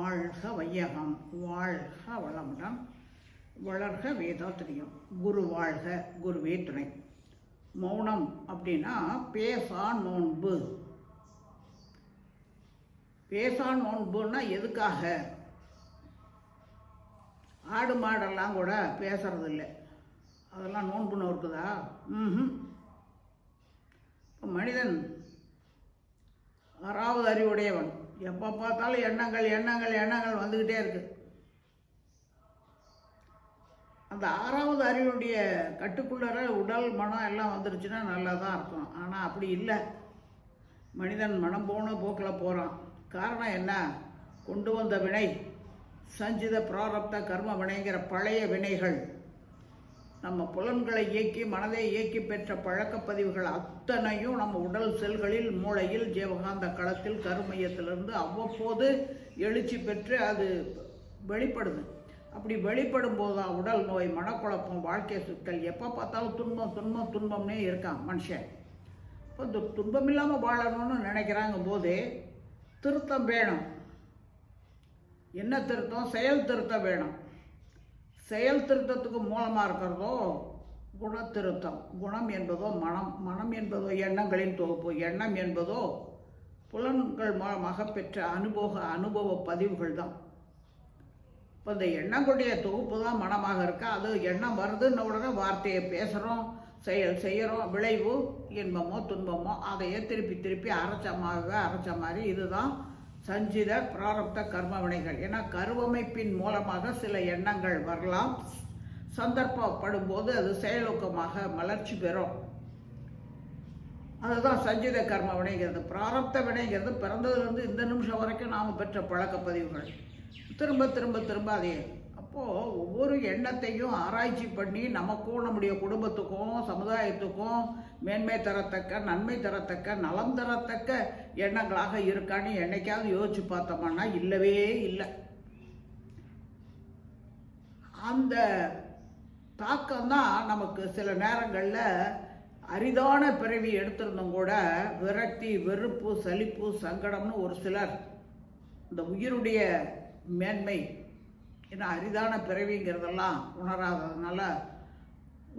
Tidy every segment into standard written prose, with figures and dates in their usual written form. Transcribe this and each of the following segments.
வாழ்க வையகம், வாழ்க வளமுடன், வளர்க வேதாத்திரியம். குரு வாழ்க, குருவே துணை. மௌனம் அப்படின்னா பேசா நோன்பு. பேசா நோன்புன்னா எதுக்காக? ஆடு மாடெல்லாம் கூட பேசுறது இல்லை, அதெல்லாம் நோன்புன்னு இருக்குதா? இப்போ மனிதன் ஆறாவது அறிவுடையவன். எப்போ பார்த்தாலும் எண்ணங்கள் எண்ணங்கள் எண்ணங்கள் வந்துக்கிட்டே இருக்கு. அந்த ஆறாவது அறிவுடைய கட்டுக்குள்ளற உடல் மனம் எல்லாம் வந்துருச்சுன்னா நல்லா தான் இருக்கும். ஆனால் அப்படி இல்லை. மனிதன் மனம் போன போக்கில் போகிறான். காரணம் என்ன? கொண்டு வந்த வினை, சஞ்சித பிராரப்த கர்ம வினைங்கிற பழைய வினைகள், நம்ம புலன்களை இயக்கி மனதை இயக்கி பெற்ற பழக்கப்பதிவுகள் அத்தனையும் நம்ம உடல் செல்களில், மூளையில், ஜீவகாந்த களத்தில், கருமையத்திலிருந்து அவ்வப்போது எழுச்சி பெற்று அது வெளிப்படுது. அப்படி வெளிப்படும் போதுதான் உடல் நோய், மனக்குழப்பம், வாழ்க்கை சிக்கல், எப்போ பார்த்தாலும் துன்பம் துன்பம் துன்பம்னே இருக்கான் மனுஷன். இப்போ இந்த துன்பம் இல்லாமல் வாழணும்னு நினைக்கிறாங்க போது திருத்தம் வேணும். என்ன திருத்தம்? செயல் திருத்தம் வேணும். செயல் திருத்தத்துக்கு மூலமாக இருக்கிறதோ குணத்திருத்தம். குணம் என்பதோ மனம், மனம் என்பதோ எண்ணங்களின் தொகுப்பு, எண்ணம் என்பதோ புலன்கள் மூலமாக பெற்ற அனுபவ பதிவுகள் தான். இப்போ இந்த எண்ணங்களுடைய தொகுப்பு தான் மனமாக இருக்கா. அது எண்ணம் வருதுன்ன உடனே வார்த்தையை பேசுகிறோம், செயல் செய்கிறோம், விளைவு இன்பமோ துன்பமோ அதையே திருப்பி திருப்பி அரைச்ச மாதிரி. இதுதான் சஞ்சித பிராரப்த கர்ம வினைகள். ஏன்னா கருவமைப்பின் மூலமாக சில எண்ணங்கள் வரலாம். சந்தர்ப்பப்படும் போது அது செயலூக்கமாக மலர்ச்சி பெறும். அதுதான் சஞ்சித கர்ம வினைங்கிறது. பிராரப்த வினைங்கிறது பிறந்ததுலேருந்து இந்த நிமிஷம் வரைக்கும் நாம் பெற்ற பழக்கப்பதிவுகள். திரும்ப திரும்ப திரும்ப அதே. அப்போது ஒவ்வொரு எண்ணத்தையும் ஆராய்ச்சி பண்ணி நமக்கும் நம்முடைய குடும்பத்துக்கும் சமுதாயத்துக்கும் மேன்மை தரத்தக்க, நன்மை தரத்தக்க, நலம் தரத்தக்க எண்ணங்களாக இருக்கான்னு என்னைக்காவது யோசிச்சு பார்த்தோம்னா இல்லவே இல்லை. அந்த தாக்கம்தான் நமக்கு சில நேரங்களில் அரிதான பிறவி எடுத்திருந்தும் கூட விரக்தி, வெறுப்பு, சலிப்பு, சங்கடம்னு ஒரு சிலர் இந்த உயிருடைய மேன்மை, ஏன்னா அரிதான பிறவிங்கிறதெல்லாம் உணராததுனால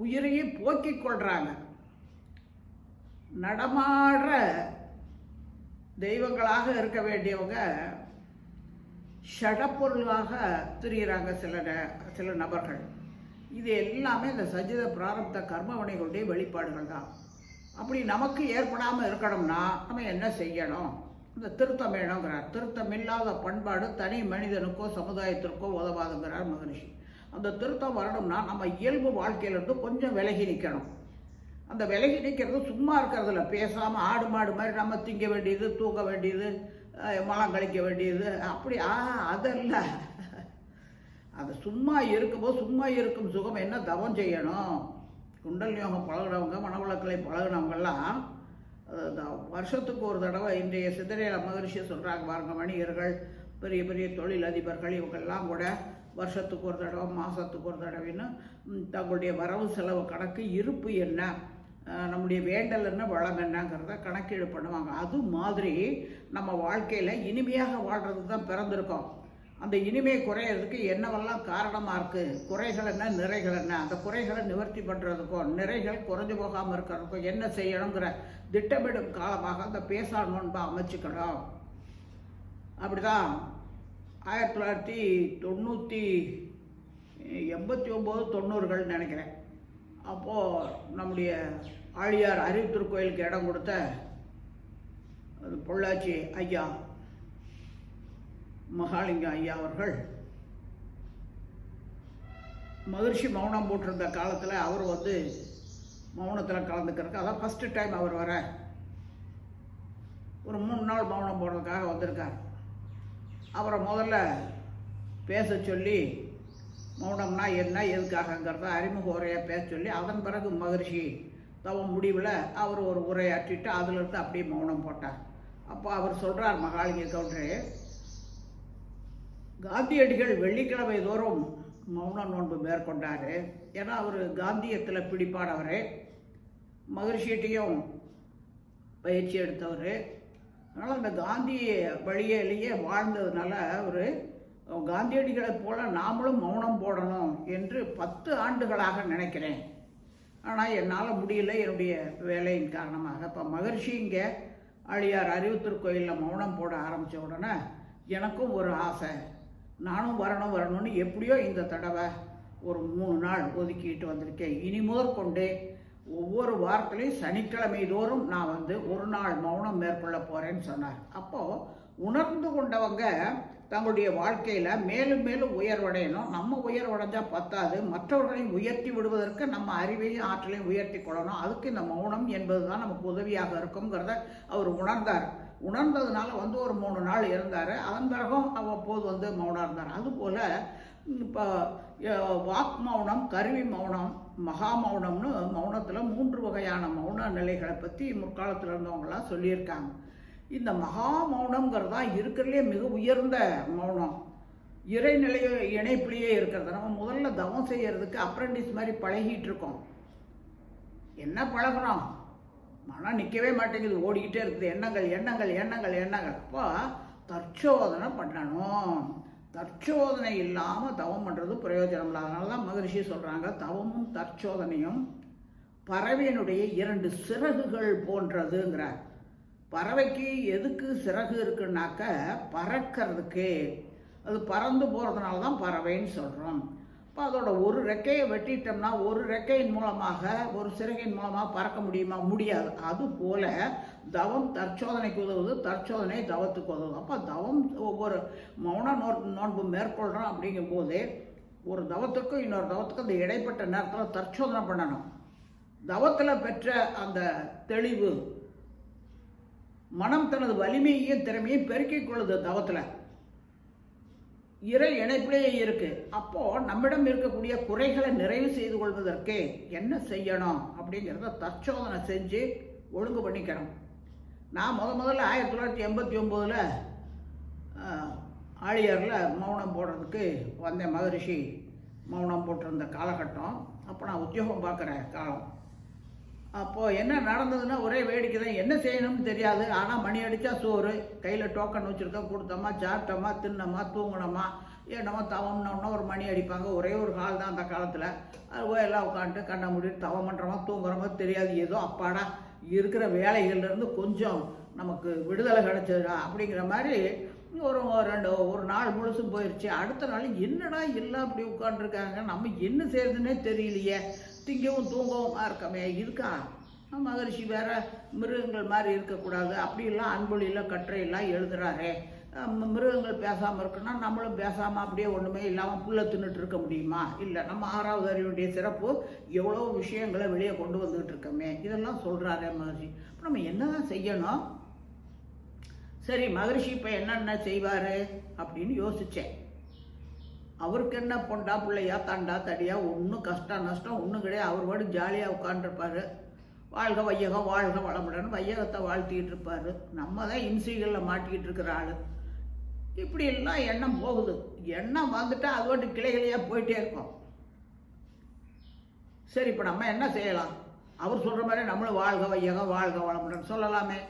உயிரையே போக்கிக் கொள்கிறாங்க. நடமாடுற தெய்வங்களாக இருக்க வேண்டியவங்க ஷடப்பொருளாக திரிகிறாங்க சில நபர்கள். இது எல்லாமே இந்த சஞ்சித பிராரப்த கர்மவினைகளுடைய வெளிப்பாடுகள் தான். அப்படி நமக்கு ஏற்படாமல் இருக்கணும்னா நம்ம என்ன செய்யணும்? இந்த திருத்தம் வேணுங்கிறார். திருத்தம் இல்லாத பண்பாடு தனி மனிதனுக்கோ சமுதாயத்திற்கோ உதவாதுங்கிறார் மகரிஷி. அந்த திருத்தம் வரணும்னா நம்ம இயல்பு வாழ்க்கையிலிருந்து கொஞ்சம் விலகி நிற்கணும். அந்த விலகி நிற்கிறது சும்மா இருக்கிறதுல, பேசாமல் ஆடு மாடு மாதிரி நம்ம திங்க வேண்டியது, தூங்க வேண்டியது, மலம் கழிக்க வேண்டியது, அப்படி அதல்ல. அது சும்மா இருக்கும்போது சும்மா இருக்கும் சுகம் என்ன? தவம் செய்யணும். குண்டல் யோகம் பழகினவங்க, மனவளக்கலை பழகினவங்கெல்லாம் வருஷத்துக்கு ஒரு தடவை, இன்றைய சிதறையில மகரிஷி சொல்கிறாங்க பாருங்க, வணிகர்கள், பெரிய பெரிய தொழில் அதிபர்கள், இவங்கெல்லாம் கூட வருஷத்துக்கு ஒரு தடவை, மாதத்துக்கு ஒரு தடவைன்னு தங்களுடைய வரவு செலவு கணக்கு, இருப்பு என்ன, நம்முடைய வேண்டல் என்ன, வளம் என்னங்கிறத கணக்கீடு பண்ணுவாங்க. அது மாதிரி நம்ம வாழ்க்கையில் இனிமையாக வாழ்கிறதுக்கு தான் பிறந்திருக்கோம். அந்த இனிமை குறையிறதுக்கு என்னவெல்லாம் காரணமாக இருக்குது, குறைகள் என்ன, நிறைகள் என்ன, அந்த குறைகளை நிவர்த்தி பண்ணுறதுக்கும் நிறைகள் குறைஞ்சு போகாமல் இருக்கிறதுக்கும் என்ன செய்யணுங்கிற திட்டமிடும் காலமாக அந்த பேசா நோன்பை அமைச்சுக்கணும். அப்படி தான் 1989 நினைக்கிறேன். அப்போது நம்முடைய ஆழியார் அறிவு திருக்கோயிலுக்கு இடம் கொடுத்த பொள்ளாச்சி ஐயா மகாலிங்க ஐயா அவர்கள் மகரிஷி மௌனம் போட்டிருந்த காலத்தில் அவர் மௌனத்தில் கலந்துக்கிறதுக்கு, அதான் ஃபஸ்ட்டு டைம் அவர் வர ஒரு 3 நாள் மௌனம் போடுறதுக்காக வந்திருக்கார். அவரை முதல்ல பேச சொல்லி மௌனம்னா என்ன, எதுக்காகங்கிறத அறிமுக உரையாக பேச சொல்லி, அதன் பிறகு மகரிஷி தவம் முடிவில் அவர் ஒரு உரையாற்றிட்டு அதிலிருந்து அப்படியே மௌனம் போட்டார். அப்போ அவர் சொல்கிறார், மகாலிங்க கவுண்டரே, காந்தியடிகள் வெள்ளிக்கிழமை தோறும் மௌன நோன்பு மேற்கொண்டார். ஏன்னா அவர் காந்தியத்தில் பிடிப்பானவர், மகரிஷிகிட்டையும் பயிற்சி எடுத்தவர். அதனால் அந்த காந்திய வழியிலேயே வாழ்ந்ததுனால அவர் காந்தியடிகளைப் போல நாமளும் மௌனம் போடணும் என்று 10 ஆண்டுகளாக நினைக்கிறேன். ஆனால் என்னால் முடியல, என்னுடைய வேலையின் காரணமாக. இப்போ மகர்ஷி இங்கே ஆழியார் அறிவுத்திருக்கோயிலில் மௌனம் போட ஆரம்பித்த உடனே எனக்கும் ஒரு ஆசை, நானும் வரணும்னு எப்படியோ இந்த தடவை ஒரு 3 நாள் ஒதுக்கிட்டு வந்திருக்கேன். இனி முதற்கொண்டு ஒவ்வொரு வாரத்திலையும் சனிக்கிழமை தோறும் நான் ஒரு நாள் மௌனம் மேற்கொள்ள போகிறேன்னு சொன்னார். அப்போது உணர்ந்து கொண்டவங்க தங்களுடைய வாழ்க்கையில் மேலும் மேலும் உயர்வடையணும். நம்ம உயர்வடைஞ்சால் பத்தாது, மற்றவர்களையும் உயர்த்தி விடுவதற்கு நம்ம அறிவையும் ஆற்றலையும் உயர்த்தி கொள்ளணும். அதுக்கு இந்த மௌனம் என்பது தான் நமக்கு உதவியாக இருக்குங்கிறத அவர் உணர்ந்தார். உணர்ந்ததுனால ஒரு 3 நாள் இருந்தார். அதன் பிறகும் அவ்வப்போது மௌனம் இருந்தார். அதுபோல் இப்போ வாக் மௌனம், கருவி மௌனம், மகா மௌனம்னு மௌனத்தில் 3 வகையான மௌன நிலைகளை பற்றி முற்காலத்தில் இருந்தவங்களாம் சொல்லியிருக்காங்க. இந்த மகா மௌனம்ங்கிறது தான் இருக்கிறதுலே மிக உயர்ந்த மௌனம். இறைநிலைய இணைப்பிலேயே இருக்கிறது. நம்ம முதல்ல தவம் செய்யறதுக்கு அப்ரெண்டிஸ் மாதிரி பழகிட்டு இருக்கோம். என்ன பழகிறோம்? மனம் நிற்கவே மாட்டேங்குது, ஓடிக்கிட்டே இருக்குது. எண்ணங்கள் எண்ணங்கள் எண்ணங்கள் எண்ணங்கள். அப்போ தற்சோதனை பண்ணணும். தற்சோதனை இல்லாமல் தவம் பண்ணுறது பிரயோஜனம் இல்லை. அதனால தான் மகரிஷி சொல்கிறாங்க, தவமும் தற்சோதனையும் பறவையினுடைய 2 சிறகுகள் போன்றதுங்கிறார். பறவைக்கு எதுக்கு சிறகு இருக்குன்னாக்க பறக்கிறதுக்கு. அது பறந்து போகிறதுனால தான் பறவைன்னு சொல்கிறோம். இப்போ அதோட ஒரு ரெக்கையை வெட்டிட்டோம்னா ஒரு ரெக்கையின் மூலமாக, ஒரு சிறகின் மூலமாக பறக்க முடியுமா? முடியாது. அதுபோல் தவம் தற்சோதனைக்கு உதவுது, தற்சோதனை தவத்துக்கு உதவுது. அப்போ தவம் ஒவ்வொரு மௌன நோன்பு மேற்கொள்கிறோம் அப்படிங்கும்போது ஒரு தவத்துக்கும் இன்னொரு தவத்துக்கும் அந்த இடைப்பட்ட நேரத்தில் தற்சோதனை பண்ணணும். தவத்தில் பெற்ற அந்த தெளிவு மனம் தனது வலிமையையும் திறமையும் பெருக்கிக் கொள்ளுது. தவத்தில் இறை இணைப்பிலேயே இருக்குது. அப்போது நம்மிடம் இருக்கக்கூடிய குறைகளை நிறைவு செய்து கொள்வதற்கு என்ன செய்யணும் அப்படிங்கிறத தற்சோதனை செஞ்சு ஒழுங்கு பண்ணிக்கணும். நான் முதல்ல 1989 ஆழியாரில் மௌனம் போடுறதுக்கு வந்தேன். மகரிஷி மௌனம் போட்டிருந்த காலகட்டம். அப்போ நான் உத்தியோகம் பார்க்குற காலம். அப்போது என்ன நடந்ததுன்னா ஒரே வேடிக்கை தான். என்ன செய்யணும்னு தெரியாது. ஆனால் மணி அடித்தா சோறு, கையில் டோக்கன் வச்சுருக்கோம், கொடுத்தோமா, சாப்பிட்டோமா, தின்னோமா, தூங்கினோமா, என்னமோ தவம்னோன்னா ஒரு மணி அடிப்பாங்க. ஒரே ஒரு கால் தான் அந்த காலத்தில். அது போய் எல்லாம் உட்காந்துட்டு கண்ணை மூடிட்டு தவம் பண்ணுறோமா தூங்குறோமா தெரியாது. ஏதோ அப்பாடா இருக்கிற வேலைகள்லேருந்து கொஞ்சம் நமக்கு விடுதலை கிடச்சதுடா அப்படிங்கிற மாதிரி ஒரு நாள் முழுசும் போயிடுச்சு. அடுத்த நாள் என்னடா எல்லாம் அப்படி உட்காந்துருக்காங்க, நம்ம என்ன செய்யறதுன்னே தெரியலையே, திங்கவும் தூங்கவும் இருக்கமே. இருக்கா மகரிஷி வேற மிருகங்கள் மாதிரி இருக்கக்கூடாது அப்படிலாம் அன்பொழியில் கட்டுரையெல்லாம் எழுதுறாரே. மிருகங்கள் பேசாமல் இருக்குன்னா நம்மளும் பேசாமல் அப்படியே ஒன்றுமே இல்லாமல் புல்லை தின்னுட்டு இருக்க முடியுமா? இல்லை. நம்ம 6வது அறிவுடைய சிறப்பு எவ்வளோ விஷயங்களை வெளியே கொண்டு வந்துகிட்டு இருக்கோமே. இதெல்லாம் சொல்கிறாரே மகரிஷி. இப்போ நம்ம என்ன தான் செய்யணும்? சரி, மகரிஷி இப்போ என்னென்ன செய்வார் அப்படின்னு யோசித்தேன். அவருக்கு என்ன பொண்டா பிள்ளையா தண்டா தடியா ஒன்றும் கஷ்டம் நஷ்டம் ஒன்றும் கிடையாது. அவர் பாடு ஜாலியாக உட்காந்துருப்பார். வாழ்க வையகம் வாழ்க வளமுடன் வையகத்தை வாழ்த்திக்கிட்டு இருப்பார். நம்ம தான் இன்சிகளில் மாட்டிக்கிட்டு இருக்கிற ஆள். இப்படி எல்லாம் எண்ணம் போகுது. எண்ணம் வந்துட்டால் அது பாட்டு கிளைகளையாக போயிட்டே இருக்கும். சரி, இப்போ நம்ம என்ன செய்யலாம்? அவர் சொல்கிற மாதிரி நம்மளும் வாழ்க வையகம் வாழ்க வளமுடன் சொல்லலாமே.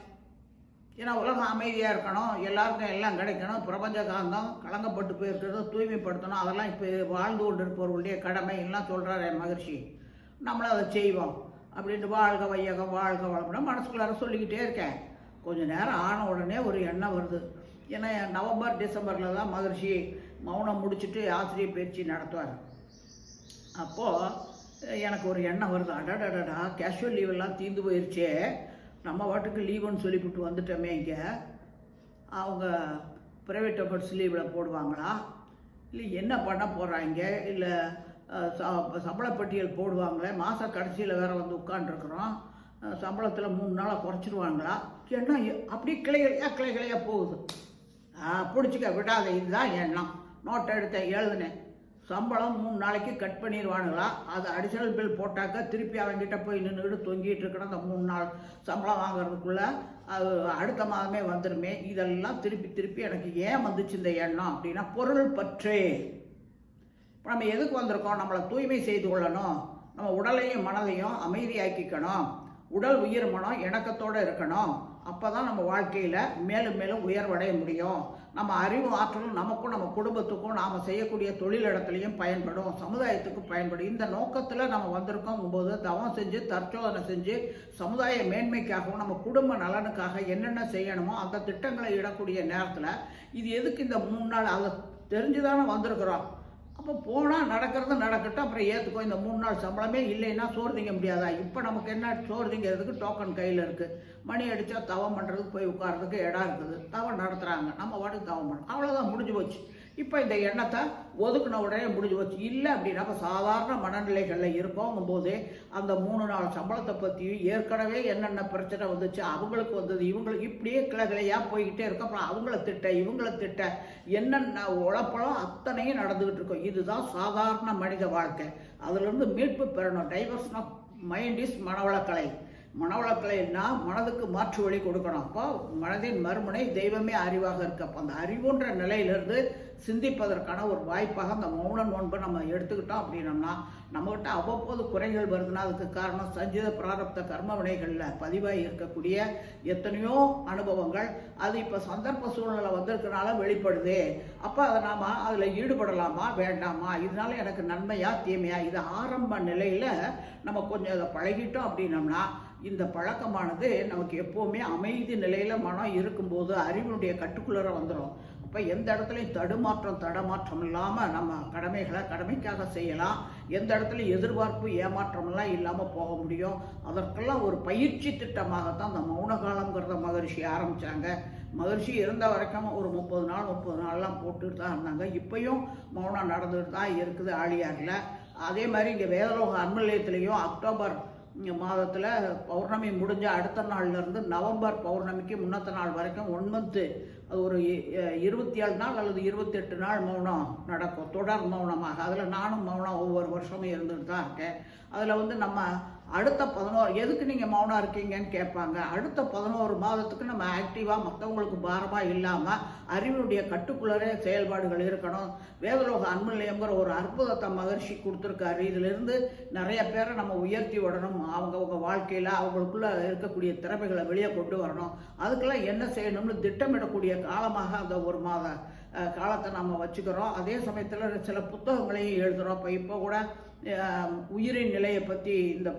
ஏன்னா உலகம் அமைதியாக இருக்கணும், எல்லாருக்கும் எல்லாம் கிடைக்கணும், பிரபஞ்ச காந்தம் கலங்கப்பட்டு போயிருக்கிறத தூய்மைப்படுத்தணும். அதெல்லாம் இப்போ வாழ்ந்து கொண்டு இருப்பவர்களுடைய கடமை எல்லாம் சொல்கிறார் என் மகரிஷி. நம்மளும் அதை செய்வோம் அப்படின்ட்டு வாழ்க வையகம் வாழ்க வளமுடன் மனசுக்குள்ளார சொல்லிக்கிட்டே இருக்கேன். கொஞ்சம் நேரம் ஆன உடனே ஒரு எண்ணம் வருது. ஏன்னா நவம்பர் டிசம்பரில் தான் மகரிஷி மௌனம் முடிச்சுட்டு ஆசிரியர் பயிற்சி நடத்துவார். அப்போது எனக்கு ஒரு எண்ணம் வருது. அடடடா கேஷுவல் லீவெல்லாம் தீர்ந்து போயிடுச்சே, நம்ம வாட்டுக்கு லீவுன்னு சொல்லிவிட்டு வந்துட்டோமே. இங்கே அவங்க ப்ரைவேட் எஃபர்ட்ஸ் லீவில் போடுவாங்களா, இல்லை என்ன பண்ண போகிறாங்க, இல்லை சம்பளப்பட்டியல் போடுவாங்களே, மாத கடைசியில் வேறு உட்காண்ட்ருக்குறோம், சம்பளத்தில் 3 நாளாக குறைச்சிடுவாங்களா, ஏன்னா அப்படி கிளைகளையாக போகுது. பிடிச்சிக்க விடாத. இதுதான் எண்ணம். நோட்டை எடுத்தேன், எழுதுனேன். சம்பளம் 3 நாளைக்கு கட் பண்ணிடுவானுங்களா, அது அடிஷனல் பில் போட்டாக்க திருப்பி அவங்ககிட்ட போய் நின்றுக்கிட்டு தொங்கிட்டு இருக்கணும். அந்த 3 நாள் சம்பளம் வாங்குறதுக்குள்ளே அது அடுத்த மாதமே வந்துடுமே. இதெல்லாம் திருப்பி எனக்கு ஏன் வந்துச்சு இந்த எண்ணம் அப்படின்னா, பொருள் பற்று. இப்போ நம்ம எதுக்கு வந்திருக்கோம்? நம்மளை தூய்மை செய்து கொள்ளணும், நம்ம உடலையும் மனதையும் அமைதியாக்கிக்கணும், உடல் உயிர் மனம் இணக்கத்தோடு இருக்கணும். அப்போ தான் நம்ம வாழ்க்கையில் மேலும் மேலும் உயர்வடைய முடியும். நம்ம அறிவு ஆற்றலும் நமக்கும் நம்ம குடும்பத்துக்கும் நாம் செய்யக்கூடிய தொழிலிடத்துலையும் பயன்படும், சமுதாயத்துக்கு பயன்படும். இந்த நோக்கத்தில் நம்ம வந்திருக்கோம் போது தவம் செஞ்சு தற்சோதனை செஞ்சு சமுதாய மேன்மைக்காகவும் நம்ம குடும்ப நலனுக்காக என்னென்ன செய்யணுமோ அந்த திட்டங்களை இடக்கூடிய நேரத்தில் இது எதுக்கு இந்த 3 நாள் அதை தெரிஞ்சுதானே வந்திருக்கிறோம். அப்போ போனால் நடக்கிறது நடக்கட்டும், அப்புறம் ஏற்றுக்கோ. இந்த 3 நாள் சம்பளமே இல்லைன்னா சோறு திங்க முடியாதா? இப்போ நமக்கு என்ன, சோறு திங்கிறதுக்கு டோக்கன் கையில் இருக்குது. மணி அடித்தா தவம் பண்ணுறதுக்கு போய் உட்கார்றதுக்கு இடம் இருக்குது, தவம் நடத்துகிறாங்க, நம்ம வாட்டுக்கு தவம் பண்ணணும், அவ்வளோதான், முடிஞ்சு போச்சு. இப்போ இந்த எண்ணத்தை ஒதுக்குன உடனே முடிஞ்சு போச்சு. இல்லை அப்படின்னா இப்போ சாதாரண மனநிலைகளில் இருக்கோங்கும்போது அந்த 3 நாள் சம்பளத்தை பற்றியும் ஏற்கனவே என்னென்ன பிரச்சனை வந்துச்சு, அவங்களுக்கு வந்தது, இவங்களுக்கு இப்படியே கிளைகளையாக போய்கிட்டே இருக்கும். அப்புறம் அவங்கள திட்ட இவங்கள திட்ட என்னென்ன உழப்பளம் அத்தனையும் நடந்துக்கிட்டு இருக்கும். இதுதான் சாதாரண மனித வாழ்க்கை. அதுலேருந்து மீட்பு பெறணும். டைவர்ஷன் ஆஃப் மைண்ட் இஸ் மனவளக்கலை. மனவளக்கலைன்னா மனதுக்கு மாற்று வழி கொடுக்கணும். அப்போ மனதின் மறுமுனை தெய்வமே அறிவாக இருக்கு. அப்போ அந்த அறிவுன்ற நிலையிலிருந்து சிந்திப்பதற்கான ஒரு வாய்ப்பாக அந்த மௌன நோன்பை நம்ம எடுத்துக்கிட்டோம் அப்படின்னோம்னா நம்மகிட்ட அவ்வப்போது குறைகள் வருதுன்னா அதுக்கு காரணம் சஞ்சித பிராரப்த கர்ம வினைகளில் பதிவாகி இருக்கக்கூடிய எத்தனையோ அனுபவங்கள். அது இப்போ சந்தர்ப்ப சூழ்நிலை வந்திருக்கனால வெளிப்படுது. அப்போ அதை நாம் அதில் ஈடுபடலாமா வேண்டாமா, இதனால எனக்கு நன்மையா தீமையா, இது ஆரம்ப நிலையில் நம்ம கொஞ்சம் அதை பழகிட்டோம் அப்படின்னோம்னா இந்த பழக்கமானது நமக்கு எப்போவுமே அமைதி நிலையில் மனம் இருக்கும்போது அறிவினுடைய கட்டுக்குள்ளர வந்துடும். அப்போ எந்த இடத்துலையும் தடமாற்றம் இல்லாமல் நம்ம கடமைகளை கடமைக்காக செய்யலாம். எந்த இடத்துலையும் எதிர்பார்ப்பு ஏமாற்றமெல்லாம் இல்லாமல் போக முடியும். அதற்கெல்லாம் ஒரு பயிற்சி திட்டமாகத்தான் இந்த மௌன காலங்கிறத மகரிஷி ஆரம்பித்தாங்க. மகரிஷி இருந்த வரைக்கும் ஒரு 30 நாள்லாம் போட்டுட்டு தான் இருந்தாங்க. இப்போயும் மௌனம் நடந்துட்டு தான் இருக்குது ஆழியாரில். அதே மாதிரி இங்கே வேதலோக அன்மநிலையத்திலையும் அக்டோபர் மாதத்தில் பௌர்ணமி முடிஞ்ச அடுத்த நாள்லேருந்து நவம்பர் பௌர்ணமிக்கு முன்னத்த நாள் வரைக்கும் 1 மந்த்து, அது ஒரு 27 நாள் அல்லது 28 நாள் மௌனம் நடக்கும், தொடர் மௌனமாக. அதில் நானும் மௌனம் ஒவ்வொரு வருஷமும் இருந்துட்டு தான் இருக்கேன். அதில் நம்ம அடுத்த 11, எதுக்கு நீங்கள் மௌனம் இருக்கீங்கன்னு கேட்பாங்க. அடுத்த 11 மாதத்துக்கு நம்ம ஆக்டிவாக மற்றவங்களுக்கு பாரமாக இல்லாமல் அறிவினுடைய கட்டுக்குள்ளரே செயல்பாடுகள் இருக்கணும். வேதலோக அன்மநிலையங்கிற ஒரு அற்புதத்தை மகரிஷி கொடுத்துருக்காரு. இதிலிருந்து நிறைய பேரை நம்ம உயர்த்தி விடணும். அவங்க வாழ்க்கையில் அவங்களுக்குள்ள இருக்கக்கூடிய திறமைகளை வெளியே கொண்டு வரணும். அதுக்கெல்லாம் என்ன செய்யணும்னு திட்டமிடக்கூடிய காலமாக அந்த 1 மாத காலத்தை நம்ம வச்சுக்கிறோம். அதே சமயத்தில் சில புத்தகங்களையும் எழுதுகிறோம். இப்போ கூட உயிரின் நிலையை பற்றி இந்த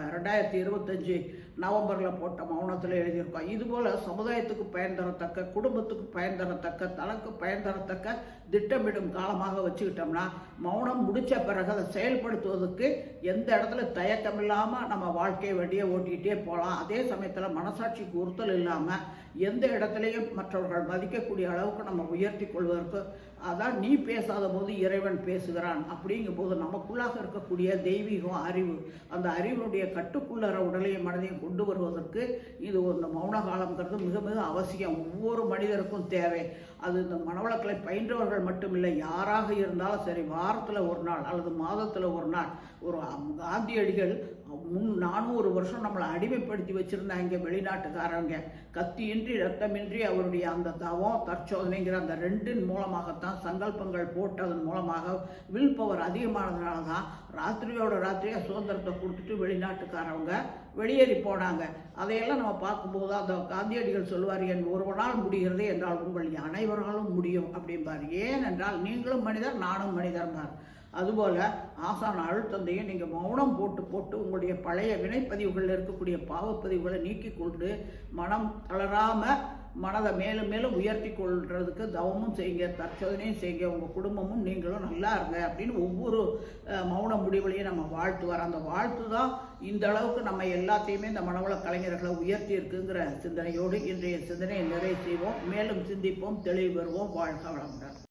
2025 நவம்பரில் போட்ட மௌனத்தில் எழுதியிருக்கோம். இதுபோல் சமுதாயத்துக்கு பயன் தரத்தக்க, குடும்பத்துக்கு பயன் தரத்தக்க, தனக்கு பயன் தரத்தக்க திட்டமிடும் காலமாக வச்சுக்கிட்டோம்னா மௌனம் முடித்த பிறகு அதை செயல்படுத்துவதற்கு எந்த இடத்துல தயக்கம் இல்லாமல் நம்ம வாழ்க்கையை வண்டியை ஓட்டிக்கிட்டே போகலாம். அதே சமயத்தில் மனசாட்சிக்கு உறுத்தல் இல்லாமல் எந்த இடத்துலையும் மற்றவர்கள் மதிக்கக்கூடிய அளவுக்கு நம்ம உயர்த்தி கொள்வதற்கு, அதான் நீ பேசாத போது இறைவன் பேசுகிறான் அப்படிங்கும்போது நமக்குள்ளாக இருக்கக்கூடிய தெய்வீகம் அறிவு, அந்த அறிவினுடைய கட்டுக்குள்ளற உடலையும் மனதையும் கொண்டு வருவதற்கு இது ஒரு மௌன காலம்ங்கிறது மிக மிக அவசியம். ஒவ்வொரு மனிதருக்கும் தேவை. அது இந்த மனவளக்கலை பயின்றவர்கள் மட்டுமில்லை, யாராக இருந்தாலும் சரி, வாரத்தில் 1 நாள் அல்லது மாதத்தில் 1 நாள். ஒரு காந்தியடிகள் 400 வருஷம் நம்மளை அடிமைப்படுத்தி வச்சுருந்தாங்க வெளிநாட்டுக்காரங்க. கத்தியின்றி ரத்தமின்றி அவருடைய அந்த தவம் தற்சோதனைங்கிற அந்த 2 மூலமாகத்தான் சங்கல்பங்கள் போட்டதன் மூலமாக வில் பவர் அதிகமானதுனால தான் ராத்திரியோட ராத்திரியாக சுதந்திரத்தை கொடுத்துட்டு வெளிநாட்டுக்காரவங்க வெளியேறி போனாங்க. அதையெல்லாம் நம்ம பார்க்கும்போது அந்த காந்தியடிகள் சொல்லுவார், என் 1 நாள் முடிகிறது என்றால் உங்கள் அனைவராலும் முடியும் அப்படிம்பார். ஏனென்றால் நீங்களும் மனிதர் நானும் மனிதர்பார். அதுபோல் ஆசான அழுத்தந்தையும் நீங்கள் மௌனம் போட்டு உங்களுடைய பழைய வினைப்பதிவுகளில் இருக்கக்கூடிய பாவப்பதிவுகளை நீக்கி கொண்டு மனம் தளராமல் மனதை மேலும் மேலும் உயர்த்தி கொள்றதுக்கு தவமும் செய்யுங்க, தற்சோதனையும் செய்யுங்க. உங்கள் குடும்பமும் நீங்களும் நல்லா இருங்க அப்படின்னு ஒவ்வொரு மௌன முடிவுலையும் நம்ம வாழ்த்துவார். அந்த வாழ்த்து தான் இந்த அளவுக்கு நம்ம எல்லாத்தையுமே இந்த மனவள கலைஞர்களை உயர்த்தி இருக்குங்கிற சிந்தனையோடு இன்றைய சிந்தனையை நிறைவு செய்வோம். மேலும் சிந்திப்போம், தெளிவு பெறுவோம். வாழ்க வளமுடன்.